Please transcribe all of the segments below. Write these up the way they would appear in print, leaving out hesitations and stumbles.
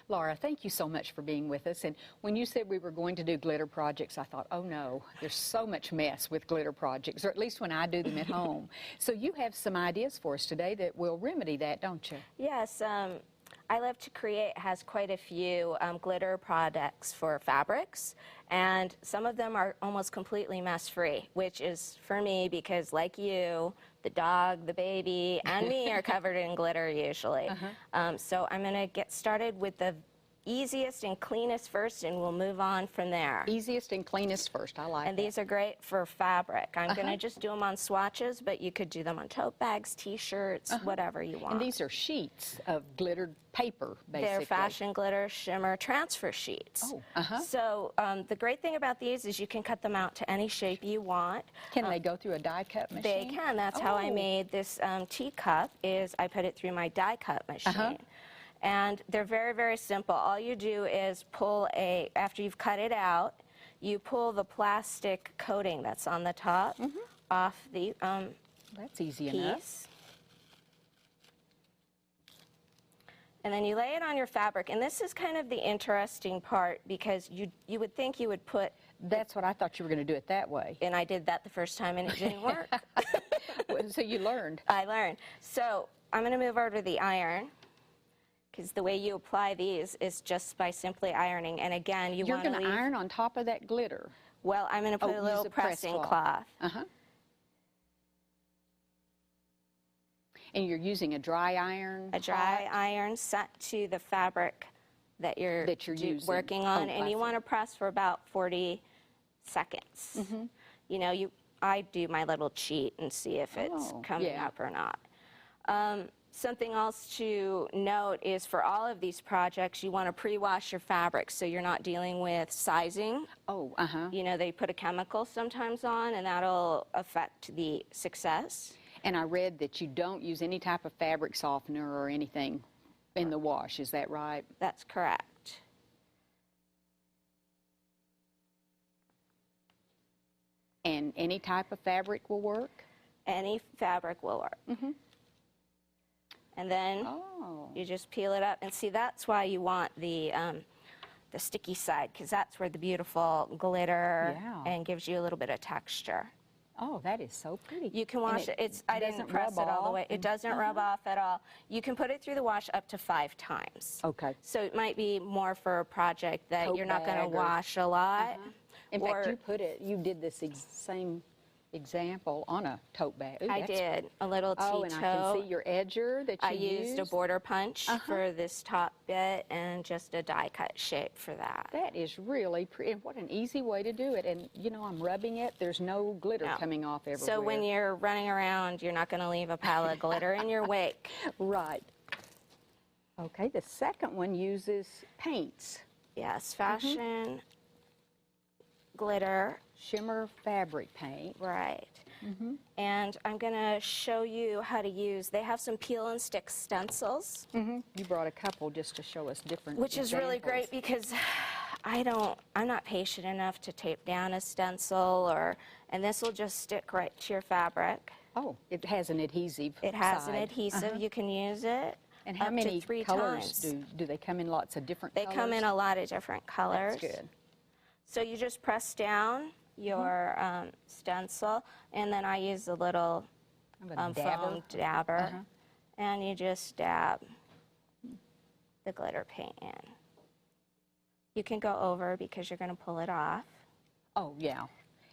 Laura, thank you so much for being with us. And when you said we were going to do glitter projects, I thought, oh no, there's so much mess with glitter projects, or at least when I do them at home. So you have some ideas for us today that will remedy that, don't you? Yes. I Love to Create has quite a few glitter products for fabrics, and some of them are almost completely mess-free, which is for me because, like you, the dog, the baby, and me are covered in glitter usually. So I'm going to get started with the easiest and cleanest first, and we'll move on from there. Easiest and cleanest first. I like And that. these are great for fabric. I'm going to just do them on swatches, but you could do them on tote bags, T-shirts, whatever you want. And these are sheets of glittered paper, basically. They're fashion glitter shimmer transfer sheets. Oh, So the great thing about these is you can cut them out to any shape you want. Can they go through a die cut machine? They can. That's how I made this teacup, is I put it through my die cut machine. And they're very, very simple. All you do is pull after you've cut it out, you pull the plastic coating that's on the top off the That's easy enough. piece. And then you lay it on your fabric. And this is kind of the interesting part because you would think you would put... That's what I thought you were going to do it that way. And I did that the first time and it didn't work. So you learned. I learned. So I'm going to move over to the iron, because the way you apply these is just by simply ironing. And again, You're going to iron on top of that glitter. Well, I'm going to put a little use a press pressing cloth. cloth. And you're using a dry iron? A dry iron set to the fabric that you're using. working on. Oh, And I you see. want to press for about 40 seconds. You know, I do my little cheat and see if it's coming up or not. Something else to note is for all of these projects, you want to pre-wash your fabric so you're not dealing with sizing. You know, they put a chemical sometimes on, and that'll affect the success. And I read that you don't use any type of fabric softener or anything in the wash. Is that right? That's correct. And any type of fabric will work? Any fabric will work. And then you just peel it up. And see, that's why you want the sticky side, because that's where the beautiful glitter and gives you a little bit of texture. Oh, that is so pretty. You can wash it. I didn't press it all the way. It doesn't rub off at all. You can put it through the wash up to 5 times. Okay. So it might be more for a project that you're not going to wash a lot. In fact, you did this same example on a tote bag. Ooh, I did a little tea and I can see your edger that you used a border punch for this top bit and just a die cut shape for that. That is really pretty. And what an easy way to do it. And you know, I'm rubbing it. There's no glitter coming off everywhere. So when you're running around, you're not going to leave a pile of glitter in your wake. Right. Okay, the second one uses paints. Yes, fashion glitter. Shimmer fabric paint. Right. And I'm going to show you how to use, they have some peel and stick stencils. You brought a couple just to show us different Which is really great because I'm not patient enough to tape down a stencil, and this will just stick right to your fabric. Oh, it has an adhesive It has side. an adhesive. You can use it. And how up many to 3 colors times. do they come in? Lots of different They colors? come in a lot of different colors. That's good. So you just press down your stencil, and then I use a little foam dabber, and you just dab the glitter paint in. You can go over because you're going to pull it off. Oh, yeah.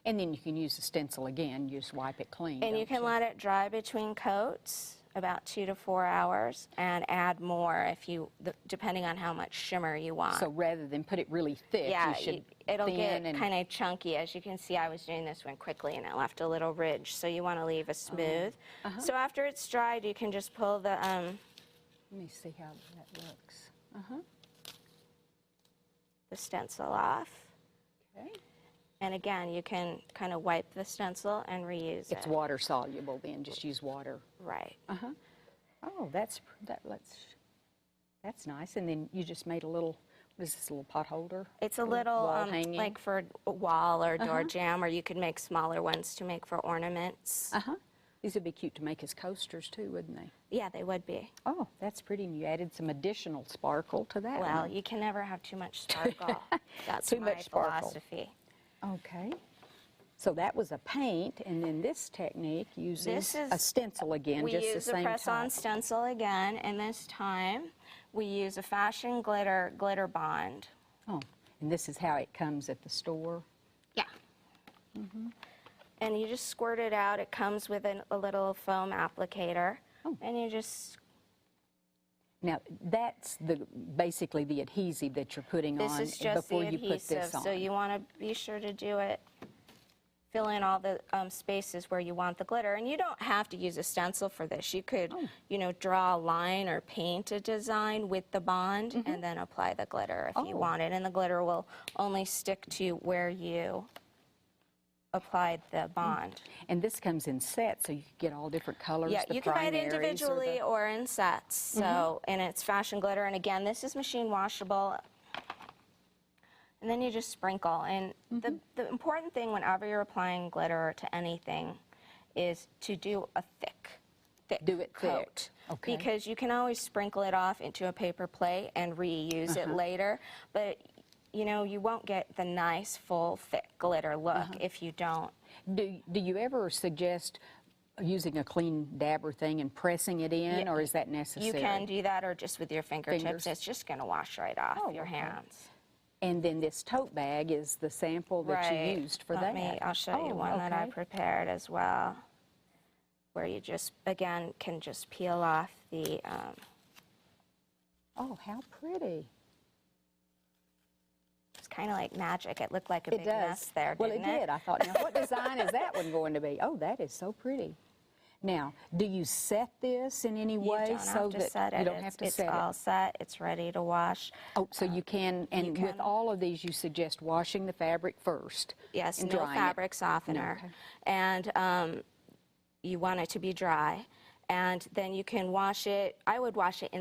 And then you can use the stencil again. You just wipe it clean. And you can let it dry between coats, about 2 to 4 hours, and add more if depending on how much shimmer you want. So rather than put it really thick, you should it'll get thin kind of chunky. As you can see, I was doing this one quickly, and it left a little ridge. So you want to leave a smooth. So after it's dried, you can just pull the. Let me see how that looks. The stencil off. Okay. And again, you can kind of wipe the stencil and reuse it. It's water soluble then, just use water. Right. Oh, that's nice. And then you just made a little, what is this, a little pot holder? It's a little, hanging? like for a wall or door jamb, or you could make smaller ones to make for ornaments. These would be cute to make as coasters too, wouldn't they? Yeah, they would be. Oh, that's pretty. And you added some additional sparkle to that Well, one. you can never have too much sparkle. That's Too my much sparkle. philosophy. Okay. So that was a paint, and then this technique uses This is a stencil again, We just the use a same press-on type. stencil again, and this time we use a fashion glitter bond. Oh, and this is how it comes at the store. Yeah. And you just squirt it out. It comes with a little foam applicator, and you just. Now, that's basically the adhesive that you're putting This on is just before the you put adhesive, this on. so you want to be sure to do it. Fill in all the spaces where you want the glitter, and you don't have to use a stencil for this. You could, you know, draw a line or paint a design with the bond, and then apply the glitter if you want it. And the glitter will only stick to where you applied the bond. And this comes in sets, so you can get all different colors. Yeah, the you can buy it primaries individually or in sets. So, and it's fashion glitter, and again, this is machine washable. And then you just sprinkle. And the important thing whenever you're applying glitter to anything is to do a thick Do it coat. thick. Okay. Because you can always sprinkle it off into a paper plate and reuse it later. But, you know, you won't get the nice, full, thick glitter look if you don't. Do you ever suggest using a clean dabber thing and pressing it in, or is that necessary? You can do that, or just with your fingertips. Fingers. It's just going to wash right off your okay. hands. And then this tote bag is the sample that you used for that. I'll show you one that I prepared as well, where you just, again, can just peel off the... Oh, how pretty. It's kind of like magic. It looked like a big mess there, Well, didn't it did. I thought, now what design is that one going to be? Oh, that is so pretty. Now, do you set this in any way? You don't have to set it. You don't have to set it. It's all set. It's ready to wash. Oh, so you can, and with all of these, you suggest washing the fabric first. Yes, and no drying fabric it. softener. No, okay. And you want it to be dry. And then you can wash it. I would wash it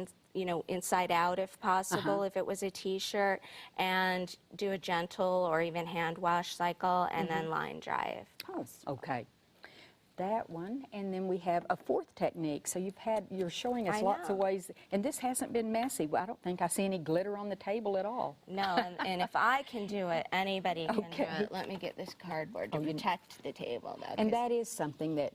inside out if possible, if it was a t-shirt, and do a gentle or even hand wash cycle, and then line dry. Oh, okay. That one, and then we have a fourth technique. So you're showing us lots of ways, and this hasn't been messy. Well, I don't think I see any glitter on the table at all. No, and if I can do it, anybody can do Okay. it. Let me get this cardboard to protect the table, though. And that is something that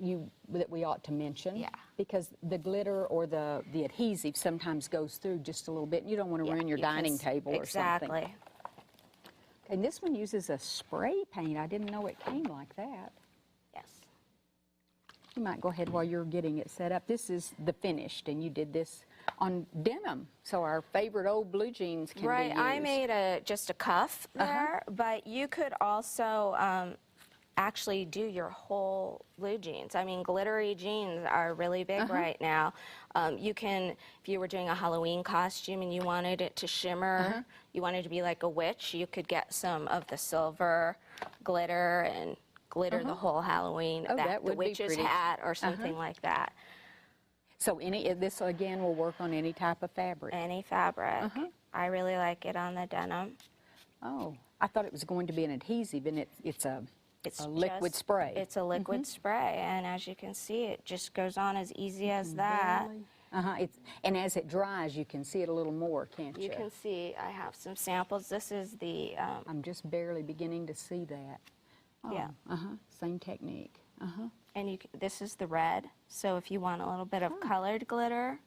we ought to mention. Yeah. Because the glitter or the adhesive sometimes goes through just a little bit, and you don't want to ruin your dining table or something. Exactly. And this one uses a spray paint. I didn't know it came like that. Yes. You might go ahead while you're getting it set up. This is the finished, and you did this on denim, so our favorite old blue jeans can be used. I made just a cuff there, but you could also actually do your whole blue jeans. I mean, glittery jeans are really big right now. You can, if you were doing a Halloween costume and you wanted it to shimmer, you wanted to be like a witch, you could get some of the silver glitter and glitter the whole Halloween, that would the be witch's pretty. hat or something like that. So this, again, will work on any type of fabric. Any fabric. I really like it on the denim. Oh, I thought it was going to be an adhesive, and it's a liquid spray. It's a liquid spray, and as you can see, it just goes on as easy as that. And as it dries, you can see it a little more, can't you? You can see I have some samples. This is the... I'm just barely beginning to see that. Oh, yeah. Same technique. And this is the red, so if you want a little bit of colored glitter.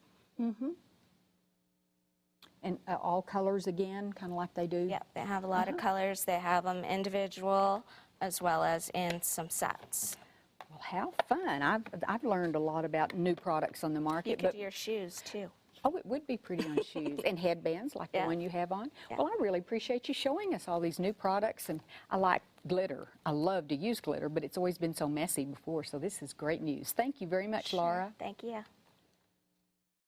And all colors again, kind of like they do? Yeah, they have a lot of colors. They have them individual as well as in some sets. Well, how fun. I've learned a lot about new products on the market. You could do your shoes, too. Oh, it would be pretty on shoes. And headbands like the one you have on. Well, I really appreciate you showing us all these new products, and I like glitter. I love to use glitter, but it's always been so messy before, so this is great news. Thank you very much, Laura. Thank you.